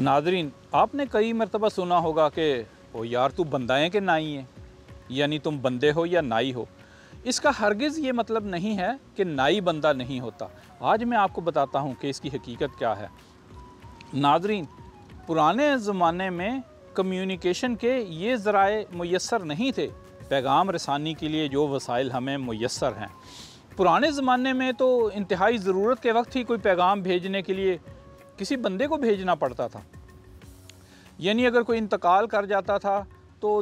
नाज़रीन, आपने कई मरतबा सुना होगा कि ओ यार तू बंदा है कि नाई है, यानी तुम बंदे हो या नाई हो। इसका हरगिज़ ये मतलब नहीं है कि नाई बंदा नहीं होता। आज मैं आपको बताता हूँ कि इसकी हकीकत क्या है। नाज़रीन, पुराने ज़माने में कम्युनिकेशन के ये ज़राए मुयस्सर नहीं थे, पैगाम रसानी के लिए जो वसाइल हमें मुयस्सर हैं। पुराने ज़माने में तो इंतहाई ज़रूरत के वक्त ही कोई पैगाम भेजने के लिए किसी बंदे को भेजना पड़ता था। यानी अगर कोई इंतकाल कर जाता था तो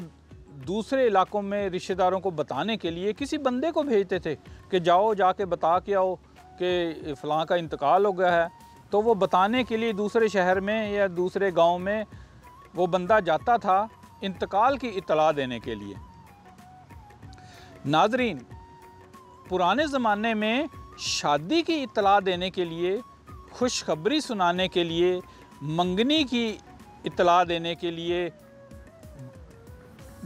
दूसरे इलाकों में रिश्तेदारों को बताने के लिए किसी बंदे को भेजते थे कि जाओ जाके बता के आओ कि फ़लाँ का इंतकाल हो गया है। तो वो बताने के लिए दूसरे शहर में या दूसरे गांव में वो बंदा जाता था इंतकाल की इत्तला देने के लिए। नाज़रीन, पुराने ज़माने में शादी की इत्तला देने के लिए, खुशखबरी सुनाने के लिए, मंगनी की इत्तला देने के लिए,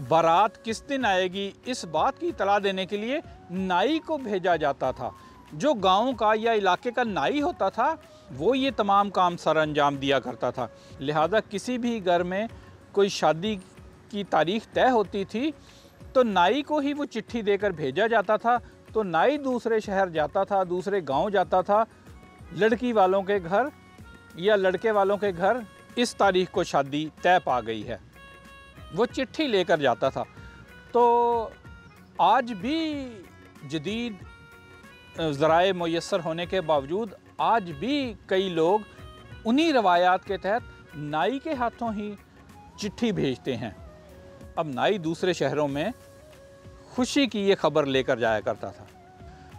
बारात किस दिन आएगी इस बात की इत्तला देने के लिए नाई को भेजा जाता था। जो गांव का या इलाके का नाई होता था वो ये तमाम काम सर अंजाम दिया करता था। लिहाजा किसी भी घर में कोई शादी की तारीख तय होती थी तो नाई को ही वो चिट्ठी देकर भेजा जाता था। तो नाई दूसरे शहर जाता था, दूसरे गांव जाता था, लड़की वालों के घर या लड़के वालों के घर इस तारीख को शादी तय पा गई है, वो चिट्ठी लेकर जाता था। तो आज भी जदीद ज़राए मुयस्सर होने के बावजूद आज भी कई लोग उन्हीं रवायात के तहत नाई के हाथों ही चिट्ठी भेजते हैं। अब नाई दूसरे शहरों में खुशी की ये खबर लेकर जाया करता था।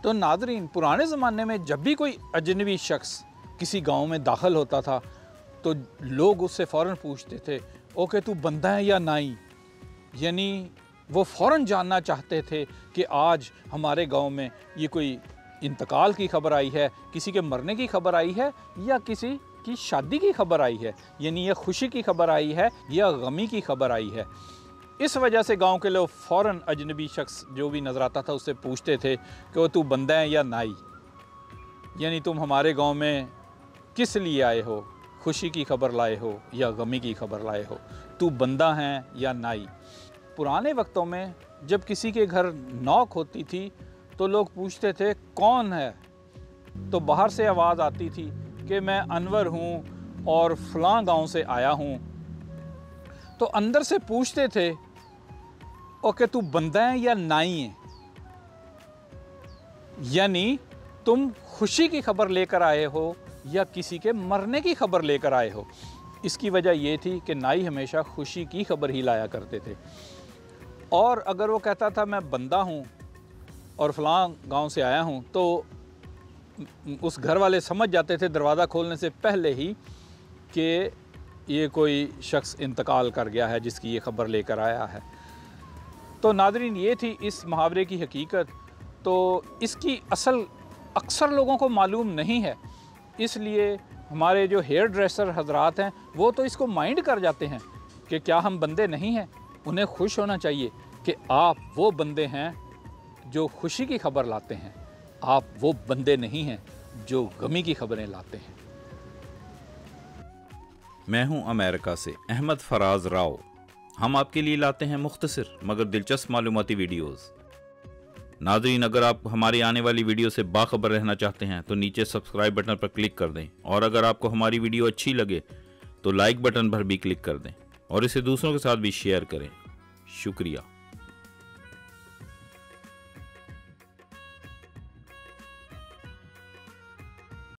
तो नाज़रीन, पुराने ज़माने में जब भी कोई अजनबी शख्स किसी गांव में दाखिल होता था तो लोग उससे फ़ौरन पूछते थे, ओके तू बंदा है या नाई। यानी वो फ़ौरन जानना चाहते थे कि आज हमारे गांव में ये कोई इंतकाल की खबर आई है, किसी के मरने की खबर आई है या किसी की शादी की खबर आई है, यानी ये खुशी की खबर आई है या गमी की खबर आई है। इस वजह से गांव के लोग फ़ौरन अजनबी शख्स जो भी नज़र आता था उससे पूछते थे कि वो तू बंदा है या नाई, यानी तुम हमारे गांव में किस लिए आए हो, खुशी की खबर लाए हो या गमी की खबर लाए हो, तू बंदा है या नाई। पुराने वक्तों में जब किसी के घर नौक होती थी तो लोग पूछते थे कौन है, तो बाहर से आवाज़ आती थी कि मैं अनवर हूँ और फ़लाँ गांव से आया हूँ। तो अंदर से पूछते थे ओके तू बंदा है या नाई है, यानी तुम खुशी की खबर लेकर आए हो या किसी के मरने की खबर लेकर आए हो। इसकी वजह ये थी कि नाई हमेशा खुशी की खबर ही लाया करते थे। और अगर वो कहता था मैं बंदा हूँ और फ़लाँ गांव से आया हूँ तो उस घर वाले समझ जाते थे दरवाज़ा खोलने से पहले ही कि ये कोई शख्स इंतकाल कर गया है जिसकी ये खबर लेकर आया है। तो नाज़रीन, ये थी इस मुहावरे की हकीकत। तो इसकी असल अक्सर लोगों को मालूम नहीं है, इसलिए हमारे जो हेयर ड्रेसर हजरात हैं वो तो इसको माइंड कर जाते हैं कि क्या हम बंदे नहीं हैं। उन्हें खुश होना चाहिए कि आप वो बंदे हैं जो खुशी की खबर लाते हैं, आप वो बंदे नहीं हैं जो गमी की खबरें लाते हैं। मैं हूं अमेरिका से अहमद फराज राव। हम आपके लिए लाते हैं मुख्तसर मगर दिलचस्प मालूमाती वीडियोस। नाज़रीन, अगर आप हमारी आने वाली वीडियो से बाखबर रहना चाहते हैं तो नीचे सब्सक्राइब बटन पर क्लिक कर दें, और अगर आपको हमारी वीडियो अच्छी लगे तो लाइक बटन पर भी क्लिक कर दें और इसे दूसरों के साथ भी शेयर करें। शुक्रिया।